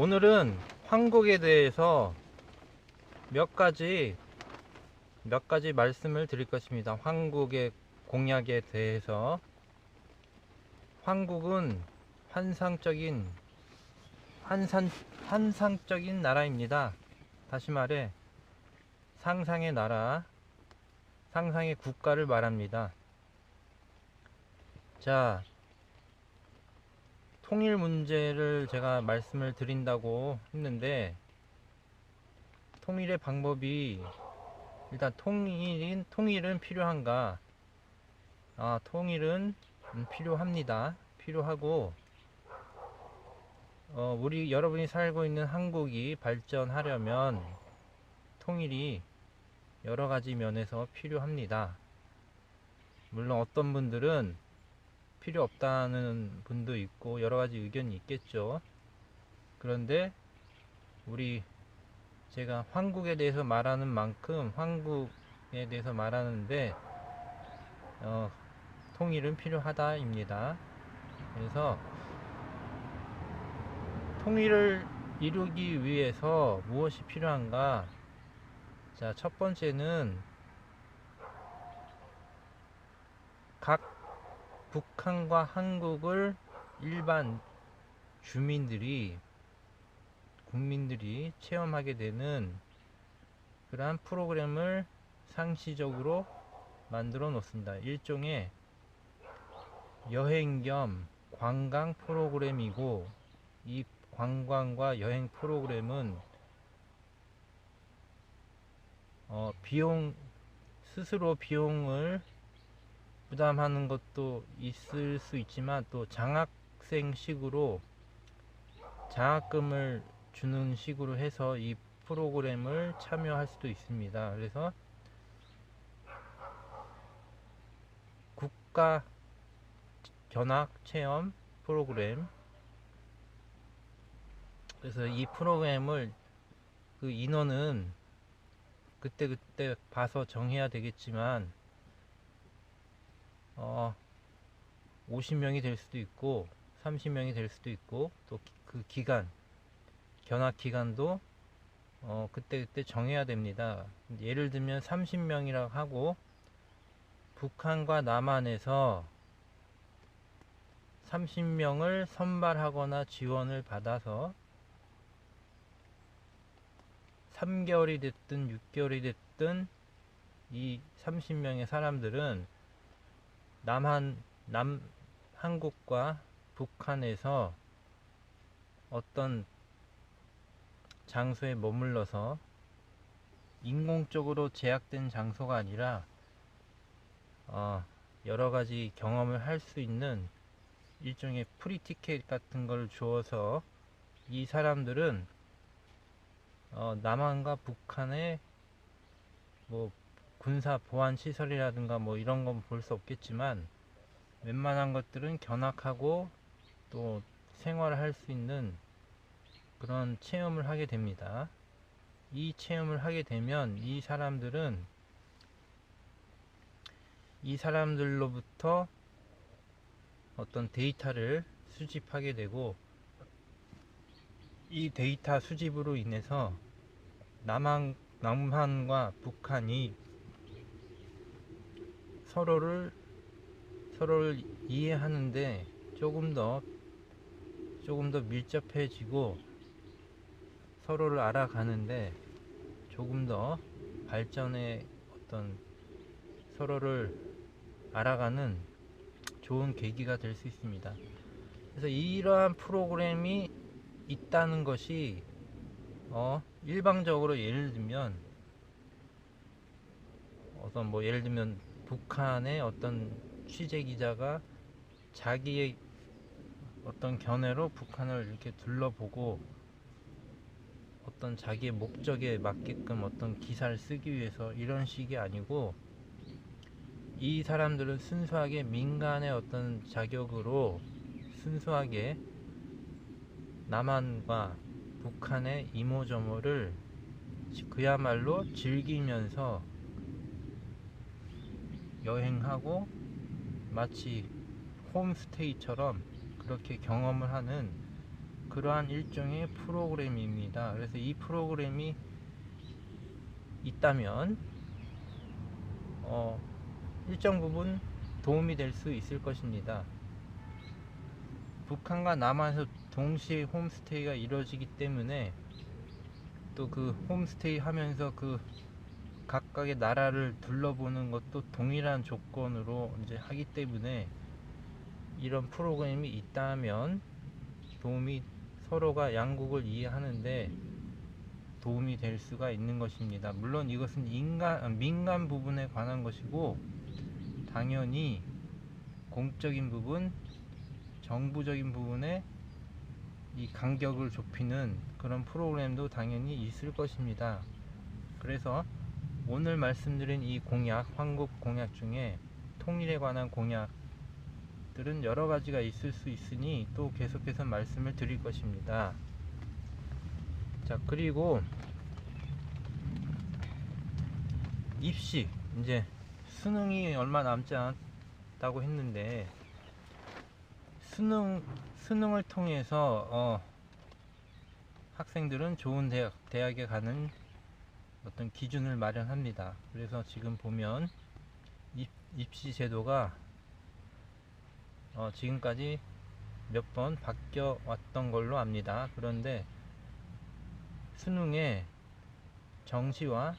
오늘은 한국에 대해서 몇 가지 말씀을 드릴 것입니다. 한국의 공약에 대해서. 한국은 환상적인 나라입니다. 다시 말해 상상의 나라, 상상의 국가를 말합니다. 자, 통일 문제를 제가 말씀을 드린다고 했는데, 통일의 방법이, 일단 통일은 필요한가? 통일은 필요합니다. 필요하고, 여러분이 살고 있는 한국이 발전하려면 통일이 여러 가지 면에서 필요합니다. 물론 어떤 분들은 필요 없다는 분도 있고 여러 가지 의견이 있겠죠. 그런데 제가 한국에 대해서 말하는 만큼 한국에 대해서 말하는데 통일은 필요하다입니다. 그래서 통일을 이루기 위해서 무엇이 필요한가? 자, 첫 번째는 각 북한과 한국을 일반 국민들이 체험하게 되는 그러한 프로그램을 상시적으로 만들어 놓습니다. 일종의 여행 겸 관광 프로그램이고, 이 관광과 여행 프로그램은 스스로 비용을 부담하는 것도 있을 수 있지만, 또 장학생식으로 장학금을 주는 식으로 해서 이 프로그램을 참여할 수도 있습니다. 그래서 국가 견학 체험 프로그램, 그래서 이 프로그램을 그 인원은 그때 봐서 정해야 되겠지만 50명이 될 수도 있고 30명이 될 수도 있고, 또 그 견학 기간도 그때 정해야 됩니다. 예를 들면 30명이라고 하고, 북한과 남한에서 30명을 선발하거나 지원을 받아서 3개월이 됐든 6개월이 됐든 이 30명의 사람들은 한국과 북한에서 어떤 장소에 머물러서, 인공적으로 제약된 장소가 아니라 여러 가지 경험을 할 수 있는 일종의 프리티켓 같은 걸 주어서, 이 사람들은 남한과 북한의 뭐 군사 보안 시설이라든가 뭐 이런 건 볼 수 없겠지만, 웬만한 것들은 견학하고 또 생활을 할 수 있는 그런 체험을 하게 됩니다. 이 체험을 하게 되면 이 사람들로부터 어떤 데이터를 수집하게 되고, 이 데이터 수집으로 인해서 남한과 북한이 서로를 이해하는데 조금 더 밀접해지고, 서로를 알아가는데 조금 더 발전의 서로를 알아가는 좋은 계기가 될 수 있습니다. 그래서 이러한 프로그램이 있다는 것이 일방적으로 예를 들면 북한의 어떤 취재 기자가 자기의 어떤 견해로 북한을 이렇게 둘러보고 어떤 자기의 목적에 맞게끔 어떤 기사를 쓰기 위해서, 이런 식이 아니고, 이 사람들은 순수하게 민간의 어떤 자격으로 순수하게 남한과 북한의 이모저모를 그야말로 즐기면서 여행하고, 마치 홈스테이처럼 그렇게 경험을 하는 그러한 일종의 프로그램입니다. 그래서 이 프로그램이 있다면 일정 부분 도움이 될 수 있을 것입니다. 북한과 남한에서 동시에 홈스테이가 이루어지기 때문에 또 그 홈스테이 하면서 그 각각의 나라를 둘러보는 것도 동일한 조건으로 이제 하기 때문에 이런 프로그램이 있다면 도움이, 서로가 양국을 이해하는데 도움이 될 수가 있는 것입니다. 물론 이것은 민간 부분에 관한 것이고, 당연히 공적인 부분, 정부적인 부분에 이 간격을 좁히는 그런 프로그램도 당연히 있을 것입니다. 그래서 오늘 말씀드린 이 공약, 황국 공약 중에 통일에 관한 공약들은 여러 가지가 있을 수 있으니 또 계속해서 말씀을 드릴 것입니다. 자, 그리고 입시, 이제 수능이 얼마 남지 않았다고 했는데, 수능을 통해서 학생들은 좋은 대학에 가는 어떤 기준을 마련합니다. 그래서 지금 보면 입시 제도가 지금까지 몇 번 바뀌어 왔던 걸로 압니다. 그런데 수능에 정시와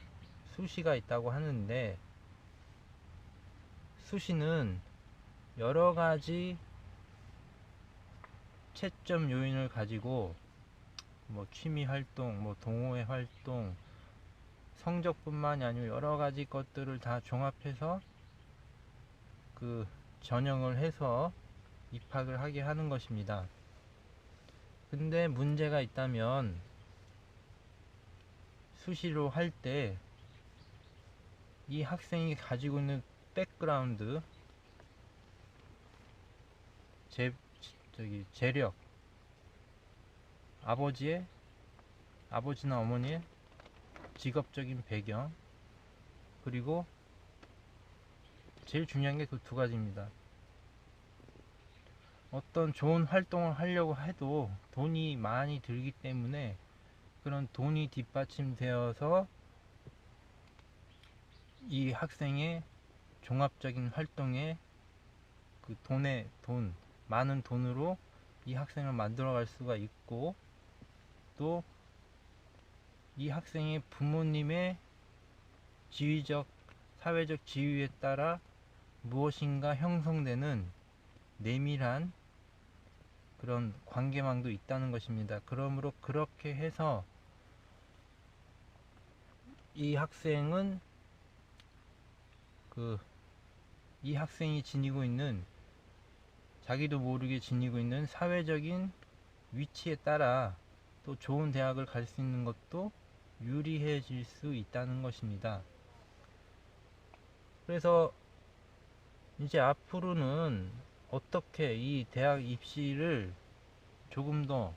수시가 있다고 하는데, 수시는 여러 가지 채점 요인을 가지고 뭐 취미 활동, 뭐 동호회 활동, 성적뿐만이 아니고 여러 가지 것들을 다 종합해서 그 전형을 해서 입학을 하게 하는 것입니다. 근데 문제가 있다면, 수시로 할 때 이 학생이 가지고 있는 백그라운드, 재력, 아버지나 어머니의 직업적인 배경, 그리고 제일 중요한 게 그 두 가지입니다. 어떤 좋은 활동을 하려고 해도 돈이 많이 들기 때문에 그런 돈이 뒷받침되어서 이 학생의 종합적인 활동에 그 많은 돈으로 이 학생을 만들어갈 수가 있고, 또 이 학생의 부모님의 사회적 지위에 따라 무엇인가 형성되는 내밀한 그런 관계망도 있다는 것입니다. 그러므로 그렇게 해서 이 학생은 이 학생이 자기도 모르게 지니고 있는 사회적인 위치에 따라 또 좋은 대학을 갈 수 있는 것도 유리해질 수 있다는 것입니다. 그래서 이제 앞으로는 어떻게 이 대학 입시를 조금 더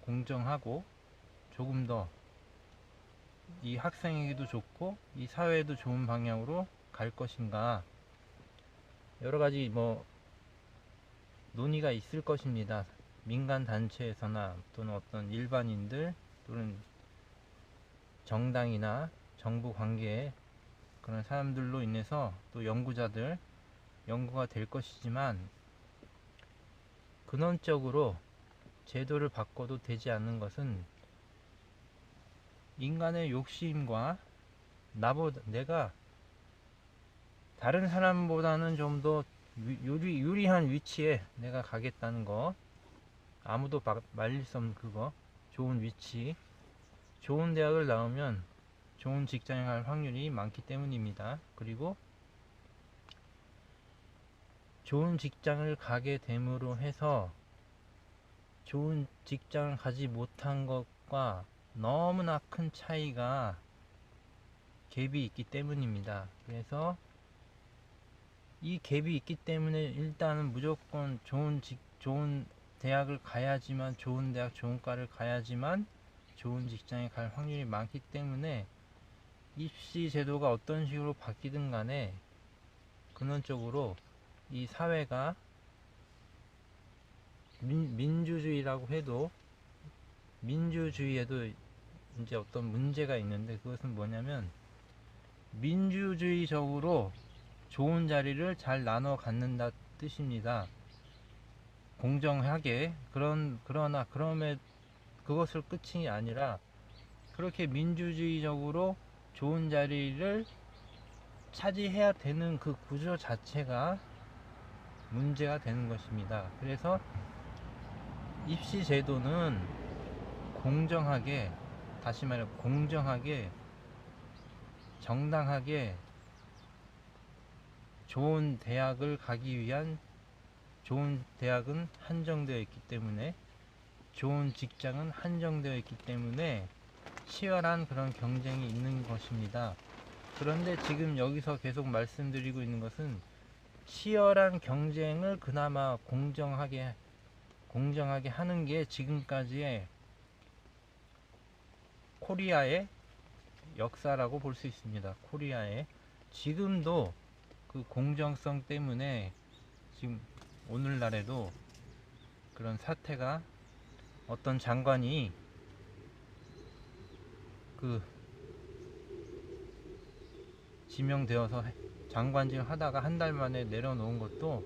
공정하고 조금 더 이 학생에게도 좋고 이 사회에도 좋은 방향으로 갈 것인가, 여러 가지 논의가 있을 것입니다. 민간 단체에서나 또는 어떤 일반인들 또는 정당이나 정부 관계에 그런 사람들로 인해서 또 연구가 될 것이지만, 근원적으로 제도를 바꿔도 되지 않는 것은 인간의 욕심과 내가 다른 사람보다는 좀 더 유리한 위치에 내가 가겠다는 거, 아무도 말릴 수 없는 그거, 좋은 위치, 좋은 대학을 나오면 좋은 직장에 갈 확률이 많기 때문입니다. 그리고 좋은 직장을 가게 됨으로 해서 좋은 직장을 가지 못한 것과 너무나 큰 차이가, 갭이 있기 때문입니다. 그래서 이 갭이 있기 때문에 일단은 무조건 좋은 대학을 가야지만, 좋은 대학, 좋은 과를 가야지만 좋은 직장에 갈 확률이 많기 때문에 입시 제도가 어떤 식으로 바뀌든 간에 근원적으로 이 사회가 민주주의라고 해도 민주주의에도 이제 어떤 문제가 있는데, 그것은 뭐냐면 민주주의적으로 좋은 자리를 잘 나눠 갖는다 뜻입니다. 공정하게. 그러나 그것을 끝이 아니라, 그렇게 민주주의적으로 좋은 자리를 차지해야 되는 그 구조 자체가 문제가 되는 것입니다. 그래서 입시 제도는 공정하게, 다시 말해 공정하게, 정당하게 좋은 대학을 가기 위한, 좋은 대학은 한정되어 있기 때문에, 좋은 직장은 한정되어 있기 때문에 치열한 그런 경쟁이 있는 것입니다. 그런데 지금 여기서 계속 말씀드리고 있는 것은, 치열한 경쟁을 그나마 공정하게 하는 게 지금까지의 코리아의 역사라고 볼 수 있습니다. 코리아의 지금도 그 공정성 때문에 지금 오늘날에도 그런 사태가, 어떤 장관이 그 지명되어서 장관직 하다가 한 달 만에 내려놓은 것도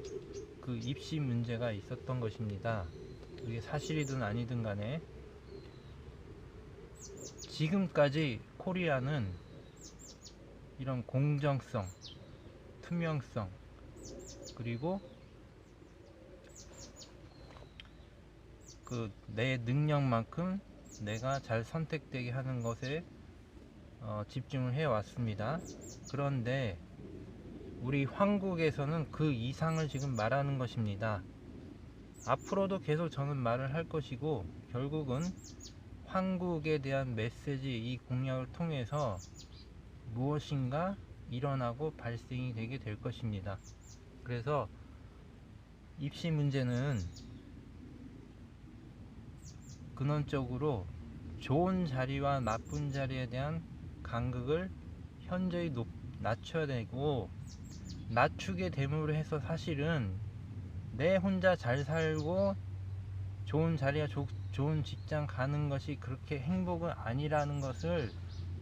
그 입시 문제가 있었던 것입니다. 그게 사실이든 아니든 간에 지금까지 코리아는 이런 공정성, 투명성, 그리고 그 내 능력만큼 내가 잘 선택되게 하는 것에 집중을 해 왔습니다. 그런데 우리 한국에서는 그 이상을 지금 말하는 것입니다. 앞으로도 계속 저는 말을 할 것이고, 결국은 한국에 대한 메시지, 이 공약을 통해서 무엇인가 일어나고 발생이 되게 될 것입니다. 그래서 입시 문제는 근원적으로 좋은 자리와 나쁜 자리에 대한 간극을 현저히 낮춰야 되고, 낮추게 됨으로 해서 사실은 내 혼자 잘 살고 좋은 자리야, 좋은 직장 가는 것이 그렇게 행복은 아니라는 것을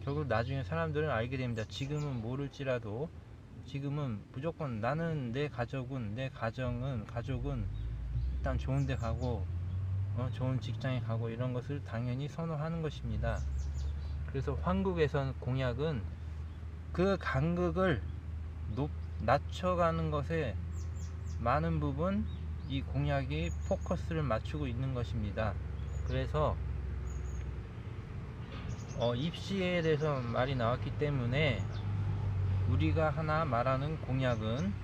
결국 나중에 사람들은 알게 됩니다. 지금은 모를지라도, 지금은 무조건 나는, 내 가족은 일단 좋은 데 가고 좋은 직장에 가고, 이런 것을 당연히 선호하는 것입니다. 그래서 한국에선 공약은 그 간극을 낮춰가는 것에 많은 부분 이 공약이 포커스를 맞추고 있는 것입니다. 그래서 입시에 대해서 말이 나왔기 때문에 우리가 하나 말하는 공약은,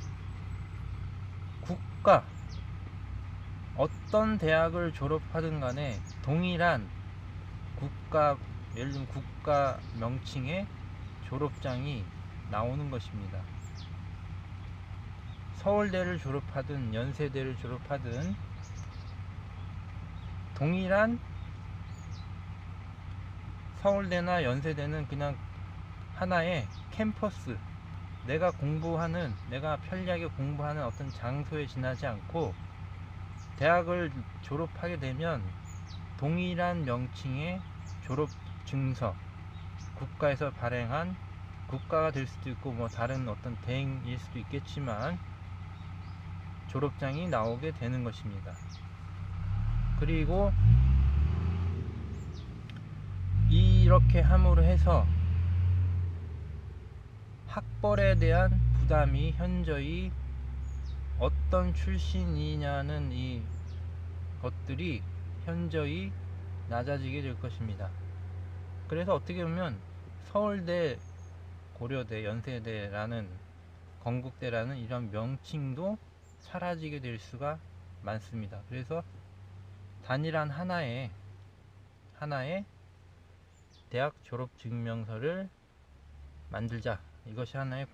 어떤 대학을 졸업하든 간에 동일한 예를 들면 국가 명칭의 졸업장이 나오는 것입니다. 서울대를 졸업하든 연세대를 졸업하든 동일한, 서울대나 연세대는 그냥 하나의 캠퍼스, 내가 편리하게 공부하는 어떤 장소에 지나지 않고, 대학을 졸업하게 되면 동일한 명칭의 졸업 증서, 국가에서 발행한, 국가가 될 수도 있고 다른 어떤 대행일 수도 있겠지만 졸업장이 나오게 되는 것입니다. 그리고 이렇게 함으로 해서 학벌에 대한 부담이 현저히, 어떤 출신이냐는 이 것들이 현저히 낮아지게 될 것입니다. 그래서 어떻게 보면 서울대, 고려대, 연세대라는, 건국대라는 이런 명칭도 사라지게 될 수가 많습니다. 그래서 단일한 하나의 대학 졸업 증명서를 만들자, 이것이 하나의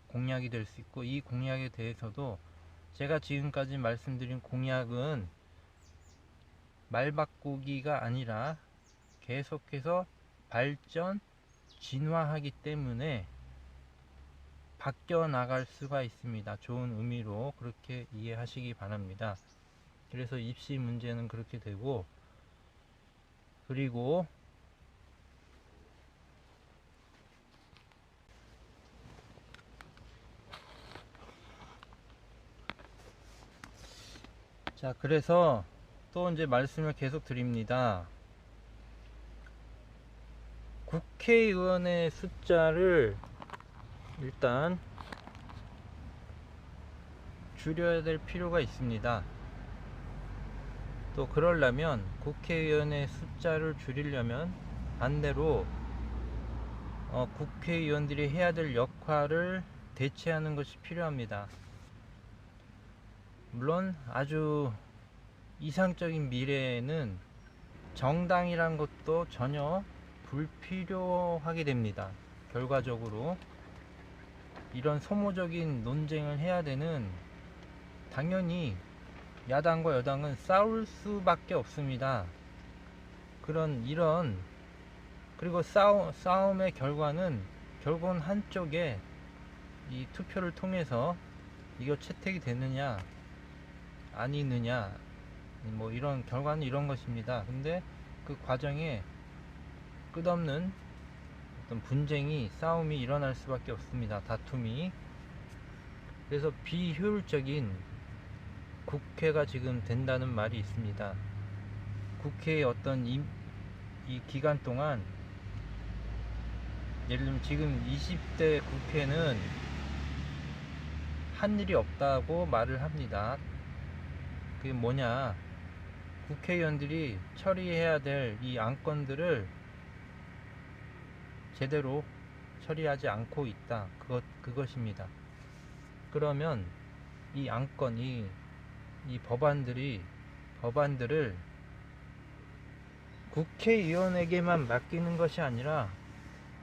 공약이 될 수 있고, 이 공약에 대해서도 제가 지금까지 말씀드린 공약은 말바꾸기가 아니라 계속해서 발전, 진화하기 때문에 바뀌어 나갈 수가 있습니다. 좋은 의미로 그렇게 이해하시기 바랍니다. 그래서 입시 문제는 그렇게 되고, 그리고 자, 그래서 또 이제 말씀을 계속 드립니다. 국회의원의 숫자를 일단 줄여야 될 필요가 있습니다. 또 그러려면 국회의원의 숫자를 줄이려면 반대로 국회의원들이 해야 될 역할을 대체하는 것이 필요합니다. 물론 아주 이상적인 미래에는 정당이란 것도 전혀 불필요하게 됩니다. 결과적으로 이런 소모적인 논쟁을 해야 되는, 당연히 야당과 여당은 싸울 수밖에 없습니다. 그리고 싸움의 결과는 결국은 한쪽에 이 투표를 통해서 이거 채택이 되느냐 아니느냐, 뭐 이런 결과는 이런 것입니다. 근데 그 과정에 끝없는 어떤 분쟁이, 싸움이 일어날 수밖에 없습니다. 다툼이. 그래서 비효율적인 국회가 지금 된다는 말이 있습니다. 국회의 어떤 이 기간 동안, 예를 들면 지금 20대 국회는 한 일이 없다고 말을 합니다. 그게 뭐냐, 국회의원들이 처리해야 될 이 안건들을 제대로 처리하지 않고 있다. 그것입니다. 그러면 이 안건, 이 법안들을 국회의원에게만 맡기는 것이 아니라,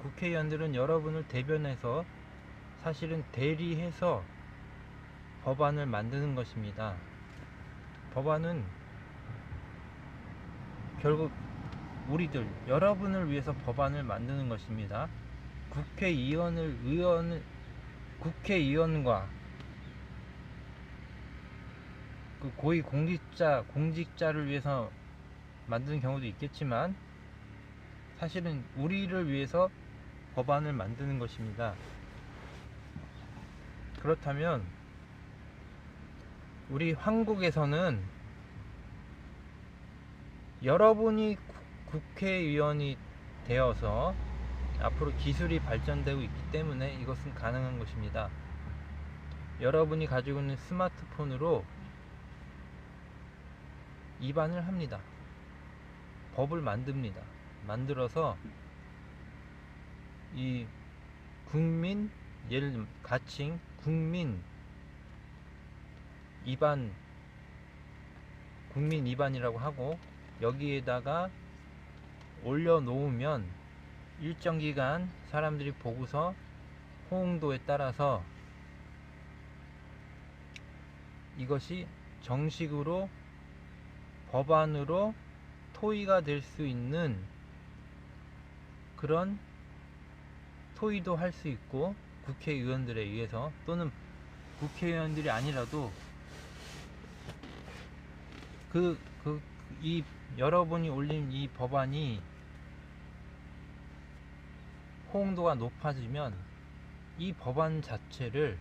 국회의원들은 여러분을 대변해서 사실은 대리해서 법안을 만드는 것입니다. 법안은 결국 여러분을 위해서 법안을 만드는 것입니다. 국회의원과 그 고위 공직자를 위해서 만드는 경우도 있겠지만, 사실은 우리를 위해서 법안을 만드는 것입니다. 그렇다면 우리 한국에서는 여러분이 국회의원이 되어서, 앞으로 기술이 발전되고 있기 때문에 이것은 가능한 것입니다. 여러분이 가지고 있는 스마트폰으로 입안을 합니다. 법을 만듭니다. 만들어서 이 국민, 예를 들면 가칭 국민 입안이라고 하고, 여기에다가 올려놓으면 일정 기간 사람들이 보고서 호응도에 따라서 이것이 정식으로 법안으로 토의가 될 수 있는, 그런 토의도 할 수 있고, 국회의원들에 의해서, 또는 국회의원들이 아니라도 여러분이 올린 이 법안이 호응도가 높아지면 이 법안 자체를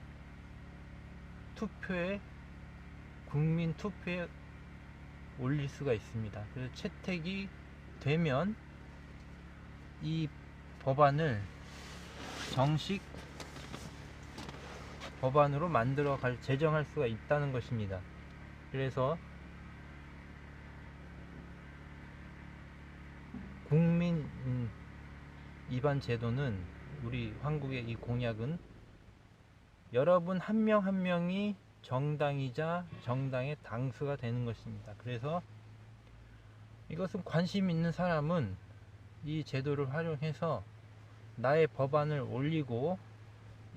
국민 투표에 올릴 수가 있습니다. 그래서 채택이 되면 이 법안을 정식 법안으로 제정할 수가 있다는 것입니다. 그래서 국민 입안 제도는, 우리 한국의 이 공약은 여러분 한 명 한 명이 정당이자 정당의 당수가 되는 것입니다. 그래서 이것은 관심 있는 사람은 이 제도를 활용해서 나의 법안을 올리고,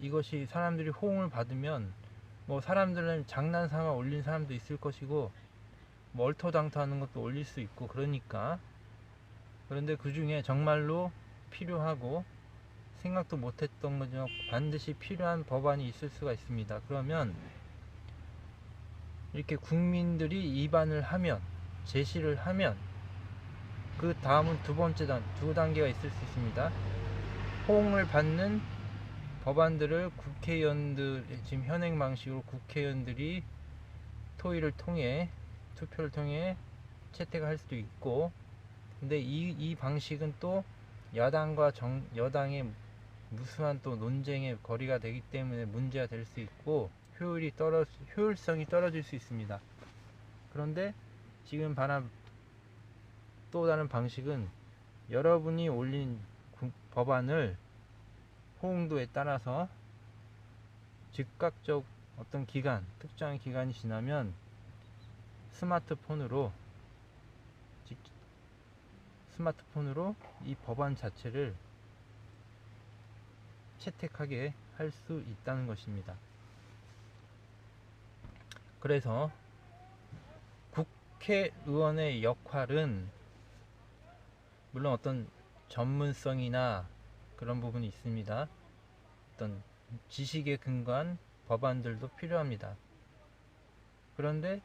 이것이 사람들이 호응을 받으면, 뭐 사람들은 장난삼아 올린 사람도 있을 것이고, 뭐 얼토당토하는 것도 올릴 수 있고, 그런데 그 중에 정말로 필요하고 생각도 못했던 거죠. 반드시 필요한 법안이 있을 수가 있습니다. 그러면 이렇게 국민들이 입안을 하면, 제시를 하면, 그 다음은 두 단계가 있을 수 있습니다. 호응을 받는 법안들을 국회의원들, 지금 현행 방식으로 국회의원들이 투표를 통해 채택할 수도 있고, 근데 이 방식은 또 야당과 여당의 무수한 또 논쟁의 거리가 되기 때문에 문제가 될 수 있고 효율성이 떨어질 수 있습니다. 그런데 지금 또 다른 방식은 여러분이 올린 법안을 호응도에 따라서 즉각적 어떤 특정한 기간이 지나면 스마트폰으로 이 법안 자체를 채택하게 할 수 있다는 것입니다. 그래서 국회의원의 역할은 물론 어떤 전문성이나 그런 부분이 있습니다. 어떤 지식에 근거한 법안들도 필요합니다. 그런데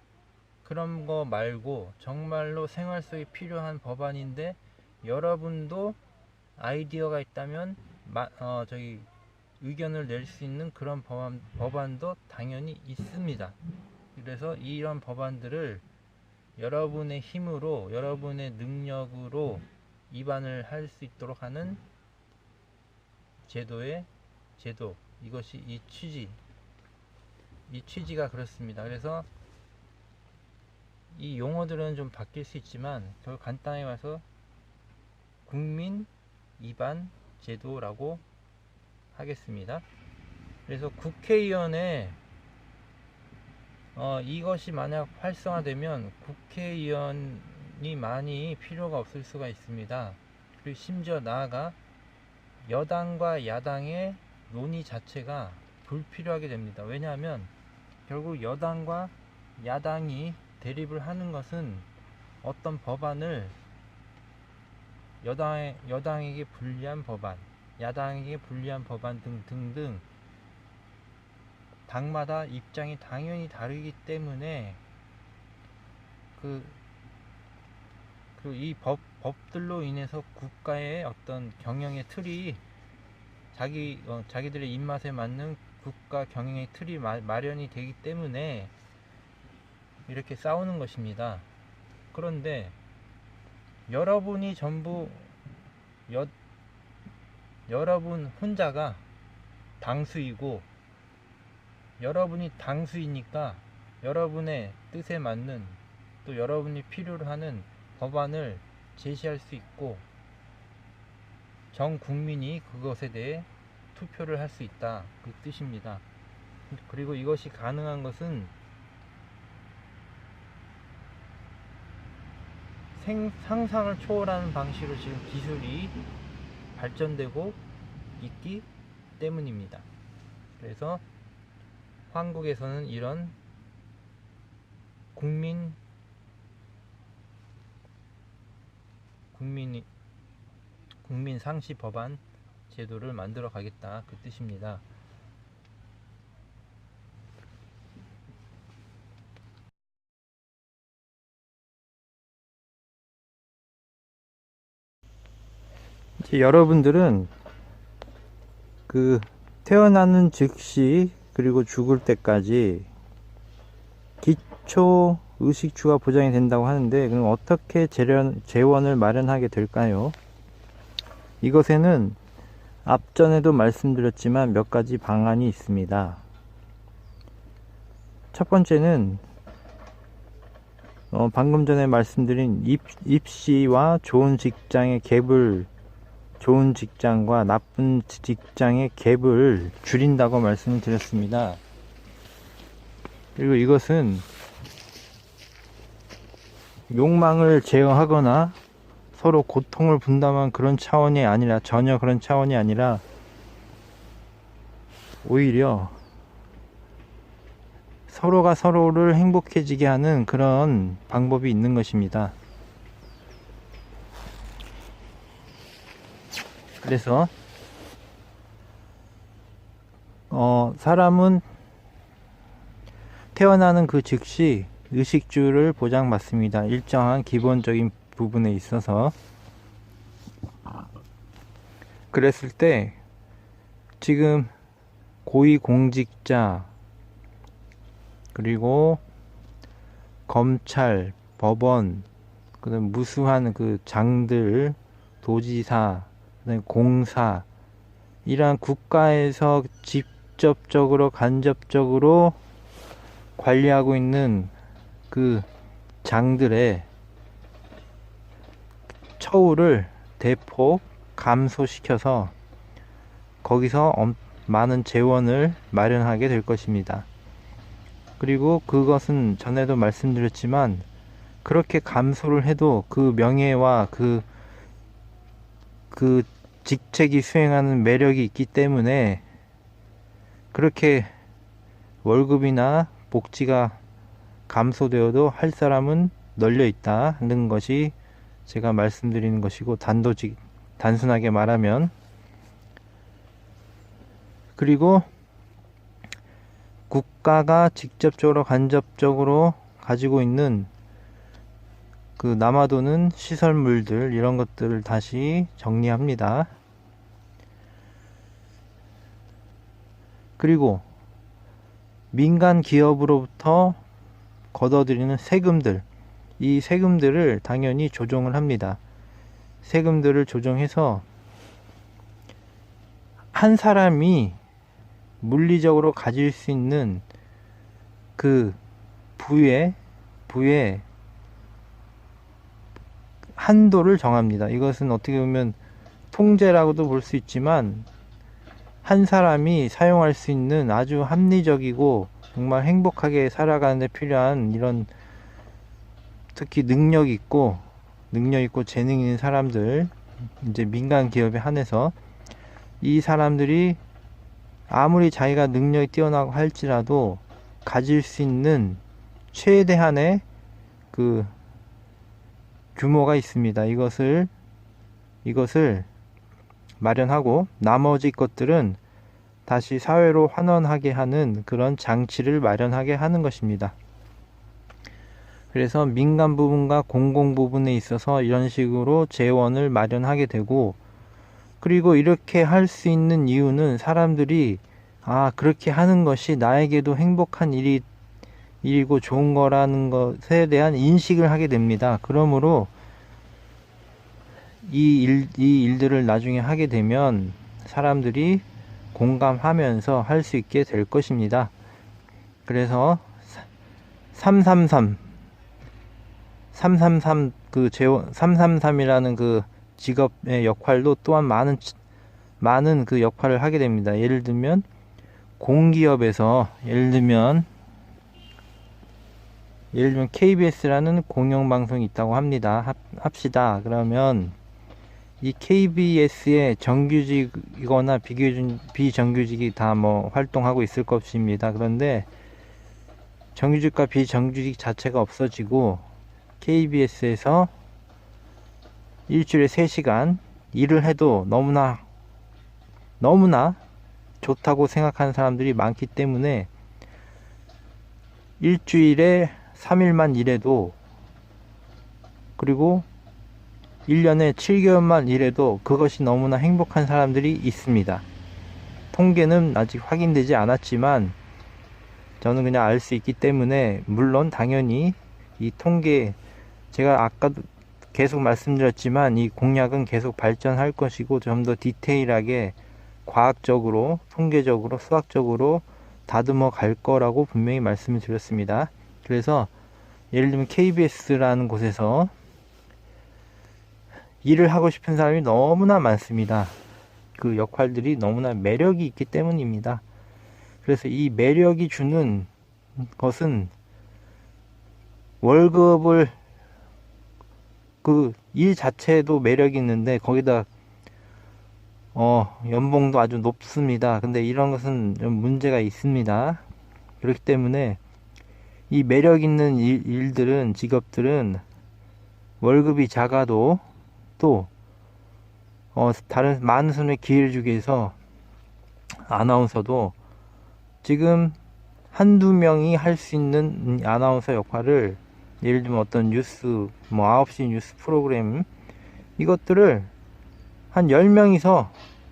그런 거 말고 정말로 생활 속에 필요한 법안인데 여러분도 아이디어가 있다면 의견을 낼 수 있는 그런 법안도 당연히 있습니다. 그래서 이런 법안들을 여러분의 힘으로, 여러분의 능력으로 입안을 할 수 있도록 하는 제도, 이것이 이 취지가 그렇습니다. 그래서 이 용어들은 좀 바뀔 수 있지만 결국 간단히 말해서 국민 입안 제도라고 하겠습니다. 그래서 국회의원에 이것이 만약 활성화되면 국회의원이 많이 필요가 없을 수가 있습니다. 그리고 심지어 나아가 여당과 야당의 논의 자체가 불필요하게 됩니다. 왜냐하면 결국 여당과 야당이 대립을 하는 것은 어떤 법안을 여당에게 불리한 법안, 야당에게 불리한 법안 등등 당마다 입장이 당연히 다르기 때문에 이 법들로 인해서 국가의 어떤 경영의 틀이 자기들의 입맛에 맞는 국가 경영의 틀이 마련이 되기 때문에 이렇게 싸우는 것입니다. 그런데 여러분이 전부 여러분 혼자가 당수이고 여러분이 당수이니까 여러분의 뜻에 맞는 또 여러분이 필요로 하는 법안을 제시할 수 있고 전 국민이 그것에 대해 투표를 할 수 있다, 그 뜻입니다. 그리고 이것이 가능한 것은 상상을 초월하는 방식으로 지금 기술이 발전되고 있기 때문입니다. 그래서 한국에서는 이런 국민 상시 법안 제도를 만들어 가겠다, 그 뜻입니다. 이제 여러분들은 태어나는 즉시 그리고 죽을 때까지 기초 의식주가 보장이 된다고 하는데, 그럼 어떻게 재원을 마련하게 될까요? 이것에는 앞전에도 말씀드렸지만 몇 가지 방안이 있습니다. 첫 번째는 방금 전에 말씀드린 입시와 좋은 직장의 갭을, 좋은 직장과 나쁜 직장의 갭을 줄인다고 말씀을 드렸습니다. 그리고 이것은 욕망을 제어하거나 서로 고통을 분담한 그런 차원이 아니라, 전혀 그런 차원이 아니라 오히려 서로가 서로를 행복해지게 하는 그런 방법이 있는 것입니다. 그래서 사람은 태어나는 그 즉시 의식주를 보장받습니다. 일정한 기본적인 부분에 있어서. 그랬을 때 지금 고위공직자 그리고 검찰, 법원, 그다음 무수한 그 장들, 도지사, 그다음 공사, 이러한 국가에서 직접적으로 간접적으로 관리하고 있는 그 장들의 처우를 대폭 감소시켜서 거기서 많은 재원을 마련하게 될 것입니다. 그리고 그것은 전에도 말씀드렸지만 그렇게 감소를 해도 그 명예와 그 직책이 수행하는 매력이 있기 때문에 그렇게 월급이나 복지가 감소되어도 할 사람은 널려 있다는 것이 제가 말씀드리는 것이고, 단순하게 말하면. 그리고 국가가 직접적으로 간접적으로 가지고 있는 그 남아도는 시설물들, 이런 것들을 다시 정리합니다. 그리고 민간 기업으로부터 걷어들이는 세금들, 이 세금들을 당연히 조정을 합니다. 세금들을 조정해서 한 사람이 물리적으로 가질 수 있는 그 부의 한도를 정합니다. 이것은 어떻게 보면 통제라고도 볼 수 있지만 한 사람이 사용할 수 있는 아주 합리적이고 정말 행복하게 살아가는 데 필요한 이런, 특히 능력 있고 재능 있는 사람들, 이제 민간 기업에 한해서 이 사람들이 아무리 자기가 능력이 뛰어나고 할지라도 가질 수 있는 최대한의 그 규모가 있습니다. 이것을 마련하고 나머지 것들은 다시 사회로 환원하게 하는 그런 장치를 마련하게 하는 것입니다. 그래서 민간 부분과 공공 부분에 있어서 이런 식으로 재원을 마련하게 되고, 그리고 이렇게 할 수 있는 이유는 사람들이 그렇게 하는 것이 나에게도 행복한 일이고 좋은 거라는 것에 대한 인식을 하게 됩니다. 그러므로 이 일들을 나중에 하게 되면 사람들이 공감하면서 할 수 있게 될 것입니다. 그래서 333 그 재원 333이라는 그 직업의 역할도 또한 많은 그 역할을 하게 됩니다. 예를 들면 공기업에서 예를 들면 KBS라는 공영방송이 있다고 합시다. 그러면 이 KBS의 정규직이거나 비정규직이 다 활동하고 있을 것입니다. 그런데 정규직과 비정규직 자체가 없어지고 KBS에서 일주일에 3시간 일을 해도 너무나 좋다고 생각하는 사람들이 많기 때문에 일주일에 3일만 일해도, 그리고 1년에 7개월만 일해도 그것이 너무나 행복한 사람들이 있습니다. 통계는 아직 확인되지 않았지만 저는 그냥 알 수 있기 때문에, 물론 당연히 이 통계, 제가 아까도 계속 말씀드렸지만 이 공약은 계속 발전할 것이고 좀 더 디테일하게 과학적으로, 통계적으로, 수학적으로 다듬어 갈 거라고 분명히 말씀을 드렸습니다. 그래서 예를 들면 KBS라는 곳에서 일을 하고 싶은 사람이 너무나 많습니다. 그 역할들이 너무나 매력이 있기 때문입니다. 그래서 이 매력이 주는 것은 월급을, 그 일 자체도 매력이 있는데 거기다 연봉도 아주 높습니다. 근데 이런 것은 좀 문제가 있습니다. 그렇기 때문에 이 매력 있는 일들은, 직업들은 월급이 작아도 또 다른 많은 손에 기회를 주기 위해서 아나운서도 지금 한두 명이 할 수 있는 아나운서 역할을 예를 들면 어떤 뉴스, 뭐 9시 뉴스 프로그램, 이것들을 한 10명이서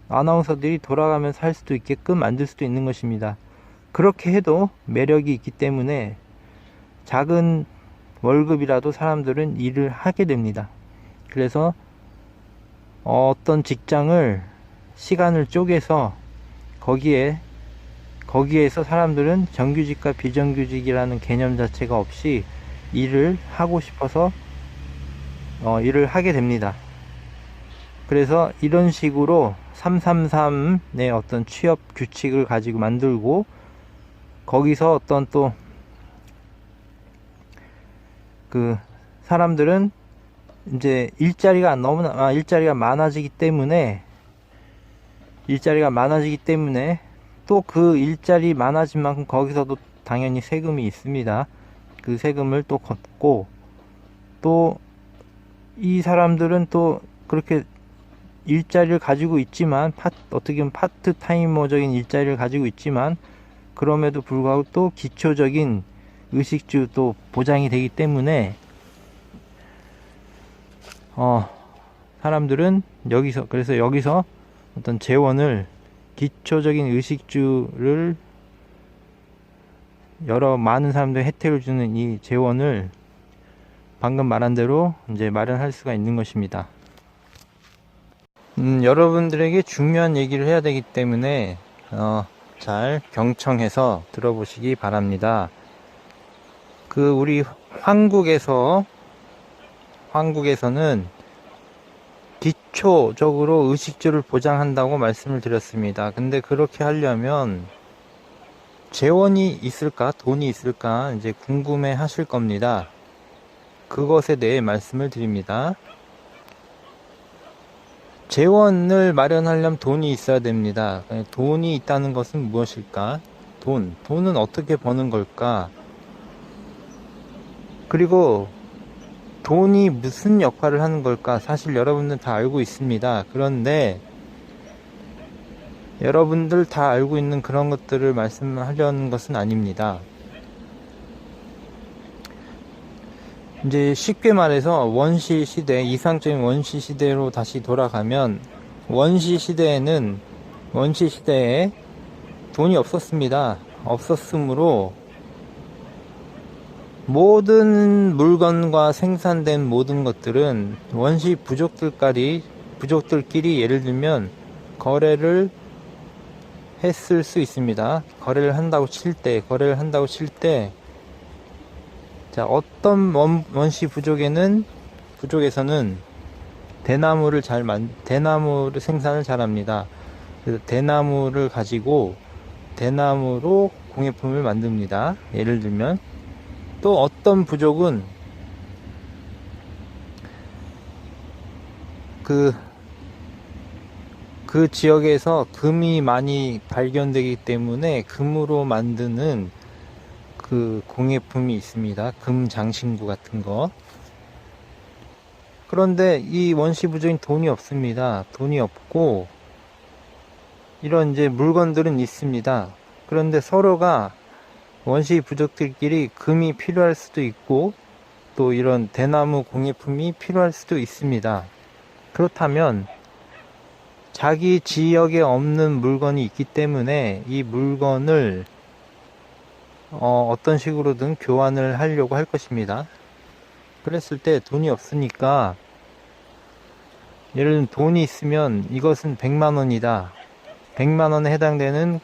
아나운서들이 돌아가면서 할 수도 있게끔 만들 수도 있는 것입니다. 그렇게 해도 매력이 있기 때문에 작은 월급이라도 사람들은 일을 하게 됩니다. 그래서 어떤 직장을 시간을 쪼개서 거기에서 사람들은 정규직과 비정규직이라는 개념 자체가 없이 일을 하고 싶어서 일을 하게 됩니다. 그래서 이런 식으로 333의 어떤 취업 규칙을 가지고 만들고, 거기서 어떤 또 그 사람들은 이제 일자리가 많아지기 때문에 또 그 일자리 많아진 만큼 거기서도 당연히 세금이 있습니다. 그 세금을 또 걷고, 또 이 사람들은 또 그렇게 일자리를 가지고 있지만, 어떻게 보면 파트타이머적인 일자리를 가지고 있지만, 그럼에도 불구하고 또 기초적인 의식주 또 보장이 되기 때문에 사람들은 그래서 여기서 어떤 재원을, 기초적인 의식주를 많은 사람들이 혜택을 주는 이 재원을 방금 말한 대로 이제 마련할 수가 있는 것입니다. 여러분들에게 중요한 얘기를 해야 되기 때문에 잘 경청해서 들어보시기 바랍니다. 우리 한국에서는 기초적으로 의식주를 보장한다고 말씀을 드렸습니다. 근데 그렇게 하려면 재원이 있을까, 돈이 있을까 이제 궁금해 하실 겁니다. 그것에 대해 말씀을 드립니다. 재원을 마련하려면 돈이 있어야 됩니다. 돈이 있다는 것은 무엇일까? 돈은 어떻게 버는 걸까? 그리고 돈이 무슨 역할을 하는 걸까? 사실 여러분들 다 알고 있습니다. 그런데 여러분들 다 알고 있는 그런 것들을 말씀하려는 것은 아닙니다. 이제 쉽게 말해서 이상적인 원시 시대로 다시 돌아가면, 원시 시대에 돈이 없었습니다. 없었으므로 모든 물건과 생산된 모든 것들은 원시 부족들끼리 예를 들면 거래를 했을 수 있습니다. 거래를 한다고 칠 때 어떤 원시 부족에서는 대나무를 생산을 잘합니다. 그래서 대나무를 가지고 대나무로 공예품을 만듭니다. 예를 들면, 또 어떤 부족은 그 지역에서 금이 많이 발견되기 때문에 금으로 만드는 그 공예품이 있습니다. 금 장신구 같은 거. 그런데 이 원시 부족인 돈이 없습니다. 돈이 없고 이런 이제 물건들은 있습니다. 그런데 서로가 원시 부족들끼리 금이 필요할 수도 있고 또 이런 대나무 공예품이 필요할 수도 있습니다. 그렇다면 자기 지역에 없는 물건이 있기 때문에 이 물건을 어떤 식으로든 교환을 하려고 할 것입니다. 그랬을 때 돈이 없으니까, 예를 들면 돈이 있으면 이것은 100만원이다. 100만원에 해당되는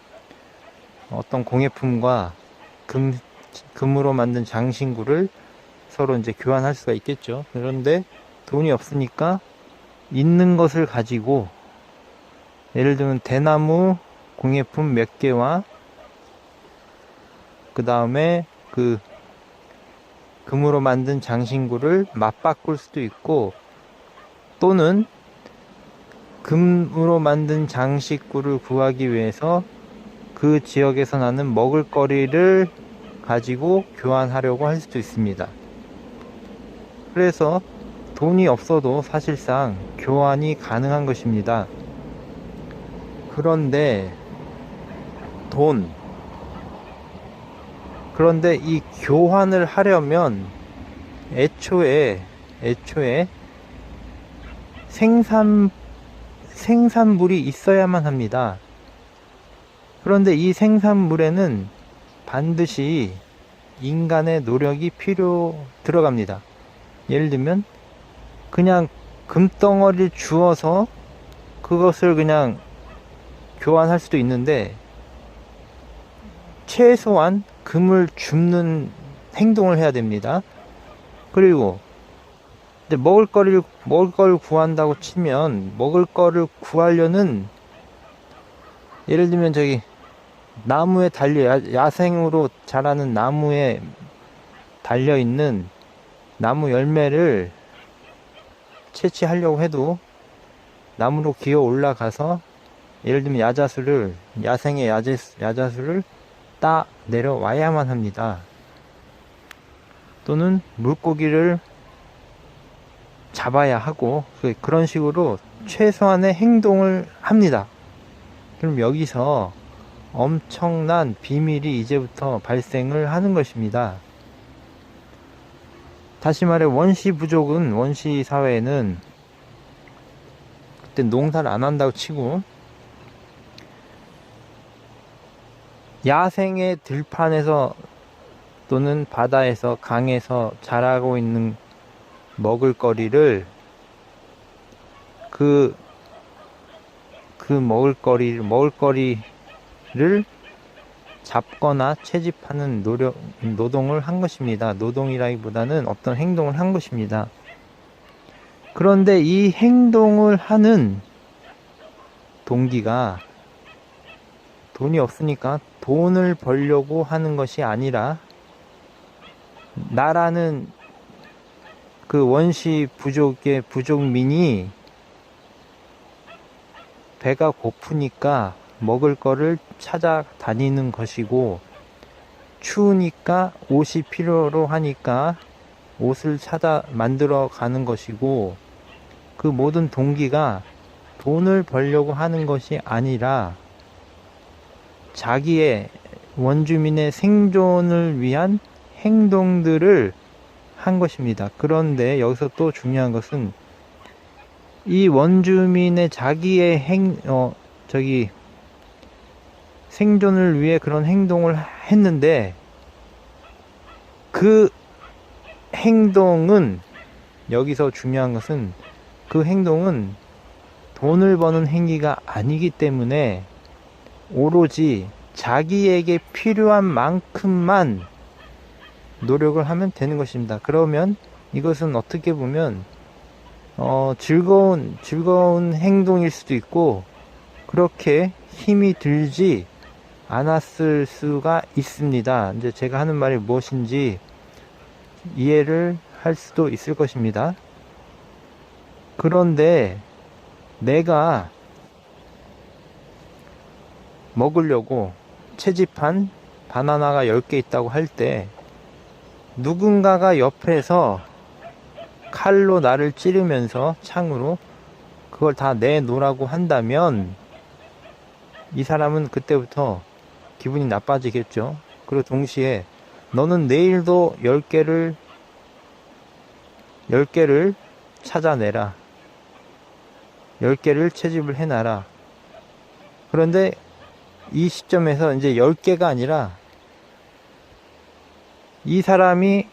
어떤 공예품과 금으로 만든 장신구를 서로 이제 교환할 수가 있겠죠. 그런데 돈이 없으니까 있는 것을 가지고, 예를 들면 대나무 공예품 몇 개와 그 다음에 금으로 만든 장신구를 맞바꿀 수도 있고, 또는 금으로 만든 장신구를 구하기 위해서 그 지역에서 나는 먹을거리를 가지고 교환하려고 할 수도 있습니다. 그래서 돈이 없어도 사실상 교환이 가능한 것입니다. 그런데 이 교환을 하려면 애초에 생산물이 있어야만 합니다. 그런데 이 생산물에는 반드시 인간의 노력이 들어갑니다. 예를 들면 그냥 금덩어리를 주어서 그것을 그냥 교환할 수도 있는데, 최소한 금을 줍는 행동을 해야 됩니다. 그리고 이제 먹을 거를 구한다고 치면, 먹을 거를 구하려는, 예를 들면 저기 나무에 야생으로 자라는 나무에 달려있는 나무 열매를 채취하려고 해도 나무로 기어 올라가서, 예를 들면 야생의 야자수를 따 내려와야만 합니다. 또는 물고기를 잡아야 하고, 그런 식으로 최소한의 행동을 합니다. 그럼 여기서 엄청난 비밀이 이제부터 발생을 하는 것입니다. 다시 말해, 원시 사회에는, 그때 농사를 안 한다고 치고, 야생의 들판에서 또는 바다에서, 강에서 자라고 있는 먹을거리를, 그 먹을거리를 잡거나 채집하는 노동을 한 것입니다. 노동이라기보다는 어떤 행동을 한 것입니다. 그런데 이 행동을 하는 동기가, 돈이 없으니까 돈을 벌려고 하는 것이 아니라, 나라는 그 원시 부족민이 배가 고프니까 먹을 거를 찾아다니는 것이고, 추우니까 옷이 필요로 하니까 옷을 만들어 가는 것이고, 그 모든 동기가 돈을 벌려고 하는 것이 아니라 자기의, 원주민의 생존을 위한 행동들을 한 것입니다. 그런데 여기서 또 중요한 것은, 이 원주민의 자기의 생존을 위해 그런 행동을 했는데, 그 행동은, 여기서 중요한 것은, 그 행동은 돈을 버는 행위가 아니기 때문에 오로지 자기에게 필요한 만큼만 노력을 하면 되는 것입니다. 그러면 이것은 어떻게 보면 즐거운 행동일 수도 있고, 그렇게 힘이 들지 않았을 수가 있습니다. 이제 제가 하는 말이 무엇인지 이해를 할 수도 있을 것입니다. 그런데 내가 먹으려고 채집한 바나나가 10개 있다고 할 때, 누군가가 옆에서 칼로 나를 찌르면서, 창으로 그걸 다 내놓으라고 한다면, 이 사람은 그때부터 기분이 나빠지겠죠. 그리고 동시에 너는 내일도 10개를 찾아내라, 10개를 채집을 해놔라. 그런데 이 시점에서 이제 10개가 아니라, 이 사람이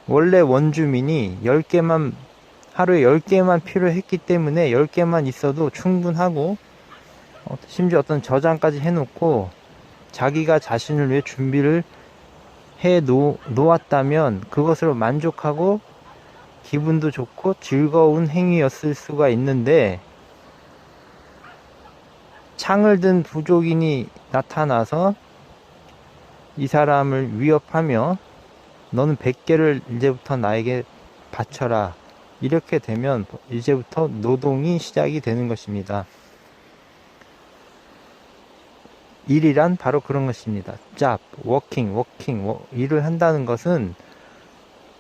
원래 원주민이 하루에 10개만 필요했기 때문에 10개만 있어도 충분하고, 심지어 어떤 저장까지 해놓고 자기가 자신을 위해 준비를 해 놓았다면 그것으로 만족하고 기분도 좋고 즐거운 행위였을 수가 있는데, 창을 든 부족인이 나타나서 이 사람을 위협하며, 너는 100개를 이제부터 나에게 바쳐라, 이렇게 되면 이제부터 노동이 시작이 되는 것입니다. 일이란 바로 그런 것입니다. job, working, 일을 한다는 것은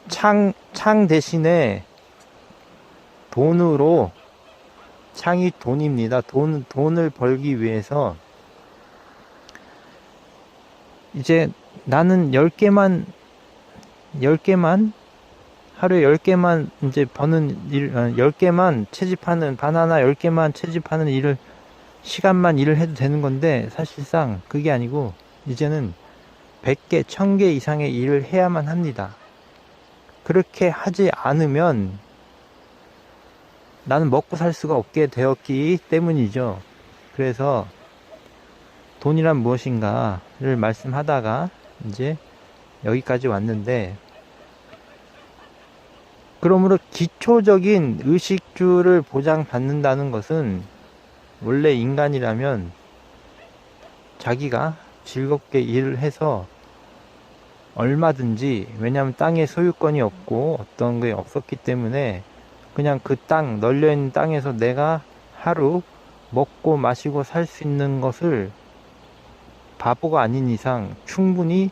창 대신에 돈으로, 창이 돈입니다. 돈을 벌기 위해서, 이제 나는 10개만 하루에 10개만 이제 버는 일, 10개만 채집하는, 바나나 10개만 채집하는 시간만 일을 해도 되는 건데, 사실상 그게 아니고, 이제는 100개, 1000개 이상의 일을 해야만 합니다. 그렇게 하지 않으면 나는 먹고 살 수가 없게 되었기 때문이죠. 그래서 돈이란 무엇인가를 말씀하다가 이제 여기까지 왔는데, 그러므로 기초적인 의식주를 보장받는다는 것은 원래 인간이라면 자기가 즐겁게 일을 해서 얼마든지, 왜냐하면 땅에 소유권이 없고 어떤 게 없었기 때문에 그냥 그 땅, 널려있는 땅에서 내가 하루 먹고 마시고 살 수 있는 것을 바보가 아닌 이상 충분히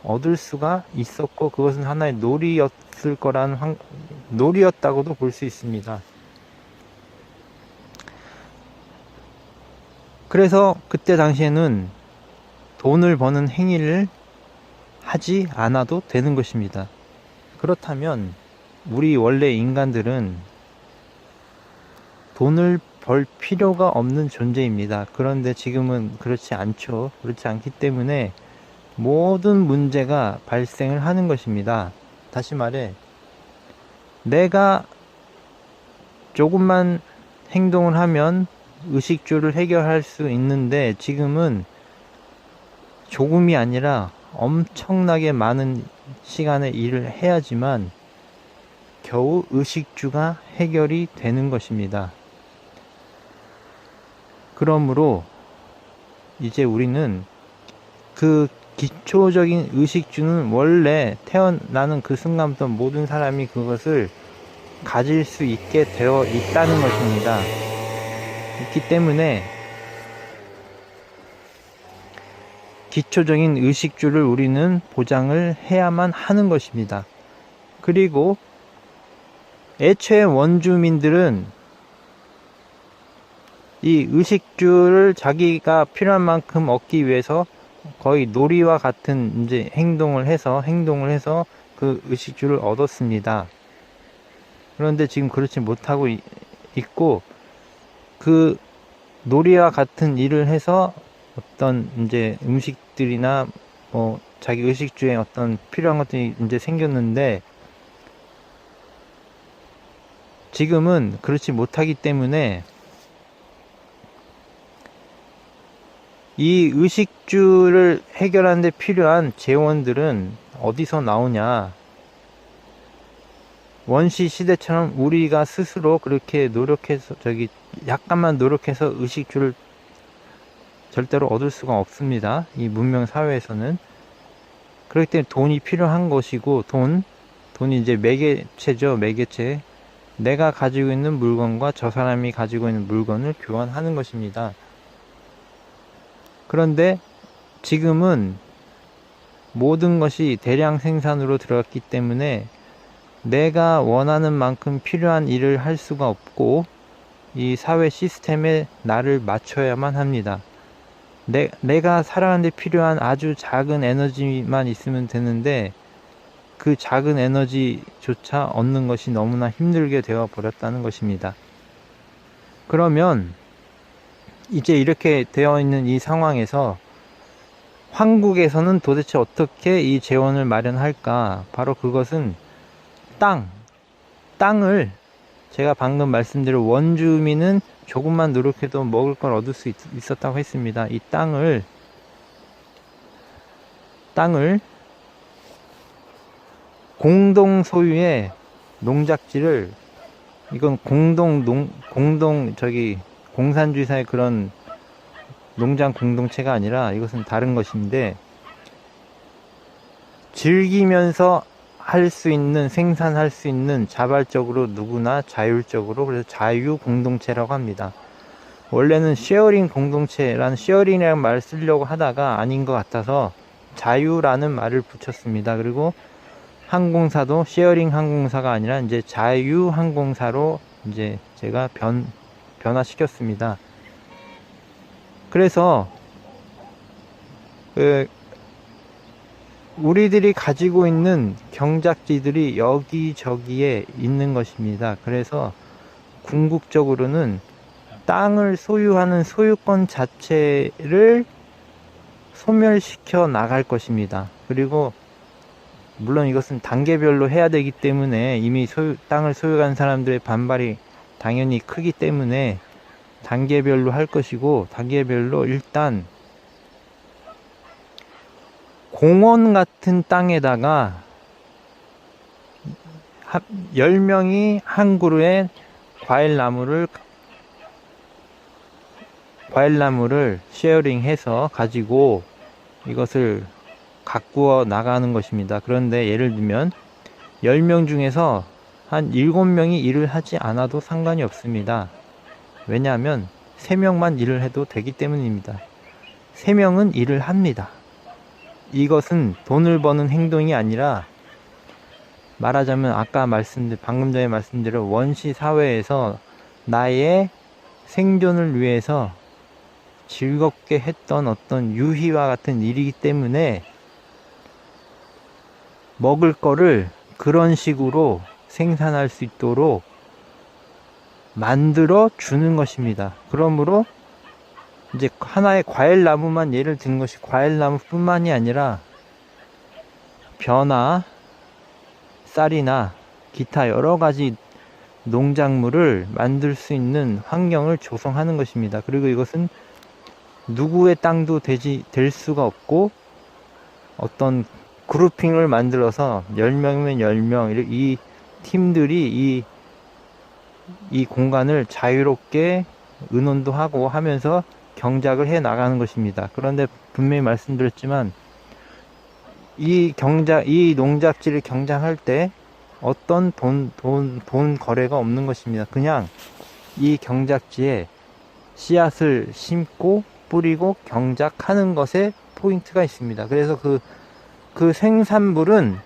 얻을 수가 있었고, 그것은 하나의 놀이였을 거라는 놀이였다고도 볼 수 있습니다. 그래서 그때 당시에는 돈을 버는 행위를 하지 않아도 되는 것입니다. 그렇다면 우리 원래 인간들은 돈을 벌 필요가 없는 존재입니다. 그런데 지금은 그렇지 않죠. 그렇지 않기 때문에 모든 문제가 발생을 하는 것입니다. 다시 말해, 내가 조금만 행동을 하면 의식주를 해결할 수 있는데, 지금은 조금이 아니라 엄청나게 많은 시간의 일을 해야지만 겨우 의식주가 해결이 되는 것입니다. 그러므로 이제 우리는 그 기초적인 의식주는 원래 태어나는 그 순간부터 모든 사람이 그것을 가질 수 있게 되어 있다는 것입니다. 있기 때문에 기초적인 의식주를 우리는 보장을 해야만 하는 것입니다. 그리고 애초에 원주민들은 이 의식주를 자기가 필요한 만큼 얻기 위해서 거의 놀이와 같은 이제 행동을 해서 그 의식주를 얻었습니다. 그런데 지금 그렇지 못하고 있고, 그 놀이와 같은 일을 해서 어떤 이제 음식들이나 뭐 자기 의식주에 어떤 필요한 것들이 이제 생겼는데, 지금은 그렇지 못하기 때문에 이 의식주를 해결하는 데 필요한 재원들은 어디서 나오냐? 원시 시대처럼 우리가 스스로 그렇게 노력해서, 약간만 노력해서 의식주를 절대로 얻을 수가 없습니다. 이 문명 사회에서는. 그렇기 때문에 돈이 필요한 것이고, 돈이 이제 매개체죠. 매개체. 내가 가지고 있는 물건과 저 사람이 가지고 있는 물건을 교환하는 것입니다. 그런데 지금은 모든 것이 대량 생산으로 들어갔기 때문에 내가 원하는 만큼 필요한 일을 할 수가 없고, 이 사회 시스템에 나를 맞춰야만 합니다. 내가 살아가는 데 필요한 아주 작은 에너지만 있으면 되는데, 그 작은 에너지조차 얻는 것이 너무나 힘들게 되어 버렸다는 것입니다. 그러면 이제 이렇게 되어 있는 이 상황에서 한국에서는 도대체 어떻게 이 재원을 마련할까? 바로 그것은 땅을, 제가 방금 말씀드린 원주민은 조금만 노력해도 먹을 걸 얻을 수 있었다고 했습니다. 이 땅을 공동 소유의 농작지를, 이건 공산주의사의 그런 농장 공동체가 아니라 이것은 다른 것인데, 즐기면서 할 수 있는, 생산할 수 있는, 자발적으로 누구나 자율적으로, 그래서 자유 공동체라고 합니다. 원래는 쉐어링 공동체라는, 쉐어링이라는 말을 쓰려고 하다가 아닌 것 같아서 자유라는 말을 붙였습니다. 그리고 항공사도 쉐어링 항공사가 아니라 이제 자유 항공사로 이제 제가 변화시켰습니다. 그래서 우리들이 가지고 있는 경작지들이 여기저기에 있는 것입니다. 그래서 궁극적으로는 땅을 소유하는 소유권 자체를 소멸시켜 나갈 것입니다. 그리고 물론 이것은 단계별로 해야 되기 때문에 이미 땅을 소유한 사람들의 반발이 당연히 크기 때문에 단계별로 할 것이고, 단계별로 일단 공원 같은 땅에다가 10명이 한 그루에 과일나무를 쉐어링해서 가지고 이것을 가꾸어 나가는 것입니다. 그런데 예를 들면 10명 중에서 한 7명이 일을 하지 않아도 상관이 없습니다. 왜냐하면 3명만 일을 해도 되기 때문입니다. 3명은 일을 합니다. 이것은 돈을 버는 행동이 아니라, 말하자면 방금 전에 말씀드린 원시 사회에서 나의 생존을 위해서 즐겁게 했던 어떤 유희와 같은 일이기 때문에 먹을 거를 그런 식으로 생산할 수 있도록 만들어 주는 것입니다. 그러므로 이제 하나의 과일나무만 예를 든 것이 과일나무뿐만이 아니라 벼나 쌀이나 기타 여러 가지 농작물을 만들 수 있는 환경을 조성하는 것입니다. 그리고 이것은 누구의 땅도 될 수가 없고, 어떤 그룹핑을 만들어서 10명이면 10명 이 팀들이 이 공간을 자유롭게 의논도 하고 하면서 경작을 해 나가는 것입니다. 그런데 분명히 말씀드렸지만 이 농작지를 경작할 때 어떤 돈 거래가 없는 것입니다. 그냥 이 경작지에 씨앗을 심고 뿌리고 경작하는 것에 포인트가 있습니다. 그래서 그 생산물은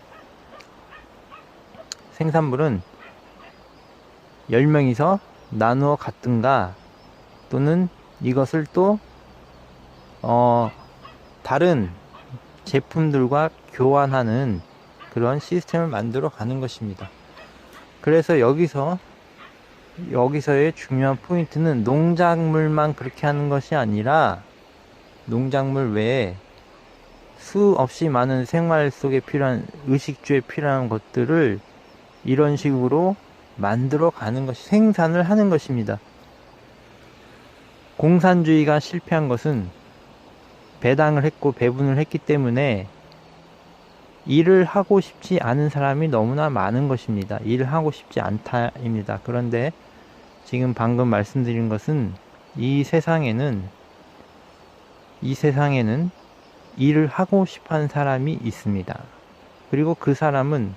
10명이서 나누어 갖든가, 또는 이것을 또 다른 제품들과 교환하는 그런 시스템을 만들어 가는 것입니다. 그래서 여기서의 중요한 포인트는 농작물만 그렇게 하는 것이 아니라, 농작물 외에 수없이 많은 생활 속에 필요한, 의식주에 필요한 것들을 이런 식으로 만들어 가는 것이, 생산을 하는 것입니다. 공산주의가 실패한 것은 배당을 했고 배분을 했기 때문에 일을 하고 싶지 않은 사람이 너무나 많은 것입니다. 일을 하고 싶지 않다입니다. 그런데 지금 방금 말씀드린 것은 이 세상에는 일을 하고 싶어 하는 사람이 있습니다. 그리고 그 사람은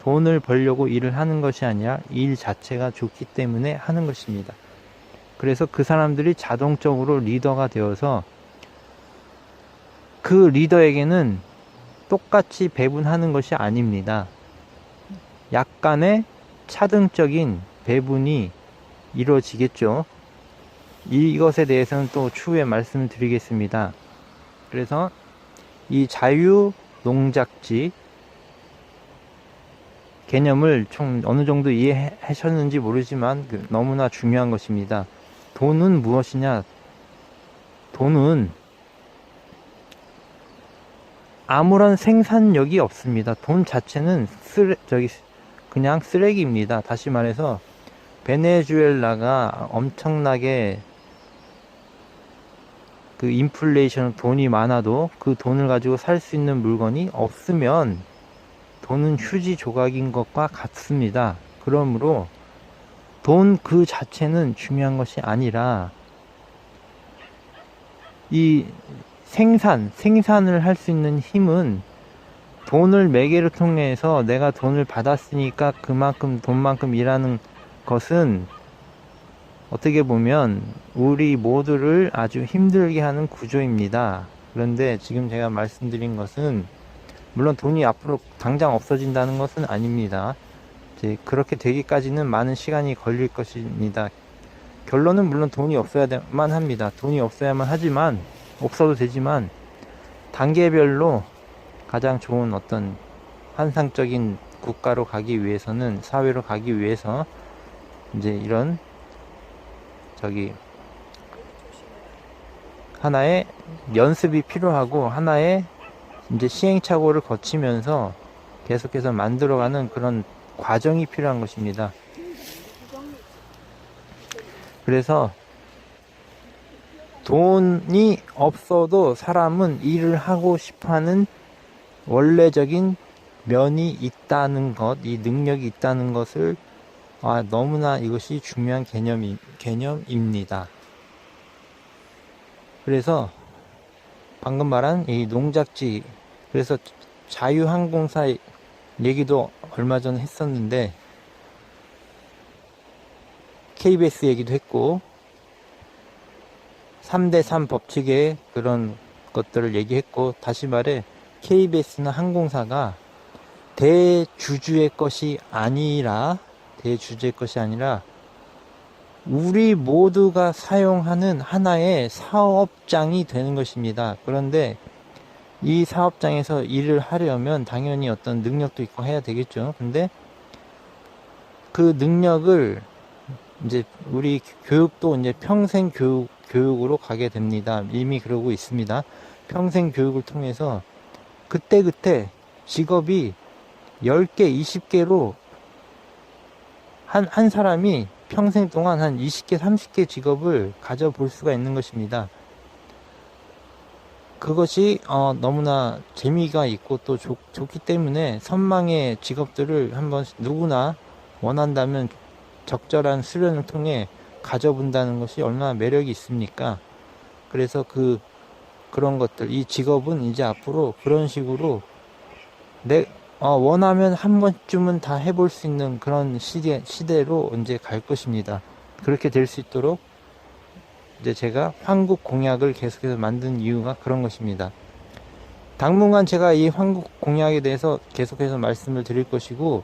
돈을 벌려고 일을 하는 것이 아니라 일 자체가 좋기 때문에 하는 것입니다. 그래서 그 사람들이 자동적으로 리더가 되어서 그 리더에게는 똑같이 배분하는 것이 아닙니다. 약간의 차등적인 배분이 이루어지겠죠. 이것에 대해서는 또 추후에 말씀을 드리겠습니다. 그래서 이 자유농작지 개념을 좀 어느 정도 이해하셨는지 모르지만 너무나 중요한 것입니다. 돈은 무엇이냐? 돈은 아무런 생산력이 없습니다. 돈 자체는 그냥 쓰레기입니다. 다시 말해서 베네수엘라가 엄청나게 그 인플레이션, 돈이 많아도 그 돈을 가지고 살 수 있는 물건이 없으면 돈은 휴지 조각인 것과 같습니다. 그러므로 돈 그 자체는 중요한 것이 아니라 이 생산을 할 수 있는 힘은 돈을 매개로 통해서 내가 돈을 받았으니까 돈만큼 일하는 것은 어떻게 보면 우리 모두를 아주 힘들게 하는 구조입니다. 그런데 지금 제가 말씀드린 것은 물론 돈이 앞으로 당장 없어진다는 것은 아닙니다. 이제 그렇게 되기까지는 많은 시간이 걸릴 것입니다. 결론은 물론 돈이 없어야만 합니다. 돈이 없어야만 하지만, 없어도 되지만 단계별로 가장 좋은 어떤 환상적인 국가로 가기 위해서는, 사회로 가기 위해서 이제 이런 하나의 연습이 필요하고, 하나의 이제 시행착오를 거치면서 계속해서 만들어가는 그런 과정이 필요한 것입니다. 그래서 돈이 없어도 사람은 일을 하고 싶어하는 원래적인 면이 있다는 것, 이 능력이 있다는 것을 너무나 이것이 중요한 개념입니다. 그래서 방금 말한 이 농작지, 그래서 자유항공사 얘기도 얼마 전에 했었는데, KBS 얘기도 했고, 3대3 법칙의 그런 것들을 얘기했고, 다시 말해 KBS나 항공사가 대주주의 것이 아니라 우리 모두가 사용하는 하나의 사업장이 되는 것입니다. 그런데 이 사업장에서 일을 하려면 당연히 어떤 능력도 있고 해야 되겠죠. 근데 그 능력을 이제 우리 교육도 이제 평생 교육으로 가게 됩니다. 이미 그러고 있습니다. 평생 교육을 통해서 그때그때 직업이 10개, 20개로 한 사람이 평생 동안 한 20개, 30개 직업을 가져볼 수가 있는 것입니다. 그것이 너무나 재미가 있고 또 좋기 때문에 선망의 직업들을 한번 누구나 원한다면 적절한 수련을 통해 가져본다는 것이 얼마나 매력이 있습니까? 그래서 그런 것들, 이 직업은 이제 앞으로 그런 식으로 원하면 한 번쯤은 다 해볼 수 있는 그런 시대로 이제 갈 것입니다. 그렇게 될 수 있도록 이제 제가 한국 공약을 계속해서 만든 이유가 그런 것입니다. 당분간 제가 이 한국 공약에 대해서 계속해서 말씀을 드릴 것이고,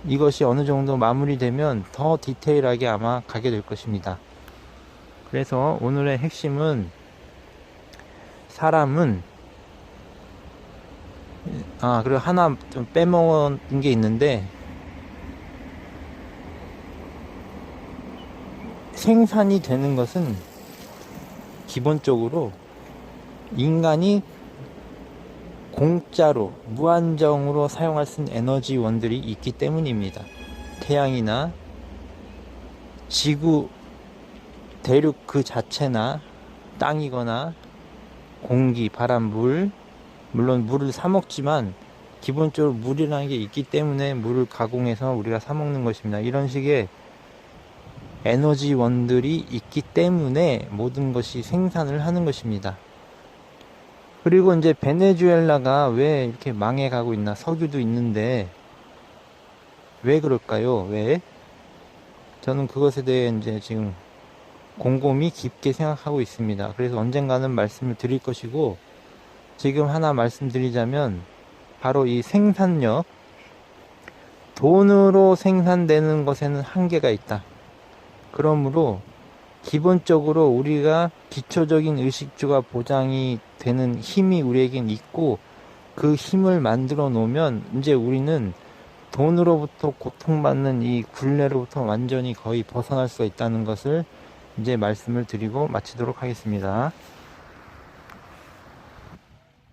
이것이 어느 정도 마무리되면 더 디테일하게 아마 가게 될 것입니다. 그래서 오늘의 핵심은, 사람은 그리고 하나 좀 빼먹은 게 있는데, 생산이 되는 것은 기본적으로 인간이 공짜로 무한정으로 사용할 수 있는 에너지원들이 있기 때문입니다. 태양이나 지구 대륙 그 자체나 땅이거나 공기, 바람, 물, 물론 물을 사 먹지만 기본적으로 물이라는 게 있기 때문에 물을 가공해서 우리가 사 먹는 것입니다. 이런 식의 에너지원들이 있기 때문에 모든 것이 생산을 하는 것입니다. 그리고 이제 베네수엘라가 왜 이렇게 망해가고 있나, 석유도 있는데 왜 그럴까요? 왜? 저는 그것에 대해 이제 지금 곰곰이 깊게 생각하고 있습니다. 그래서 언젠가는 말씀을 드릴 것이고, 지금 하나 말씀드리자면 바로 이 생산력, 돈으로 생산되는 것에는 한계가 있다. 그러므로 기본적으로 우리가 기초적인 의식주가 보장이 되는 힘이 우리에겐 있고, 그 힘을 만들어 놓으면 이제 우리는 돈으로부터 고통받는 이 굴레로부터 완전히 거의 벗어날 수가 있다는 것을 이제 말씀을 드리고 마치도록 하겠습니다.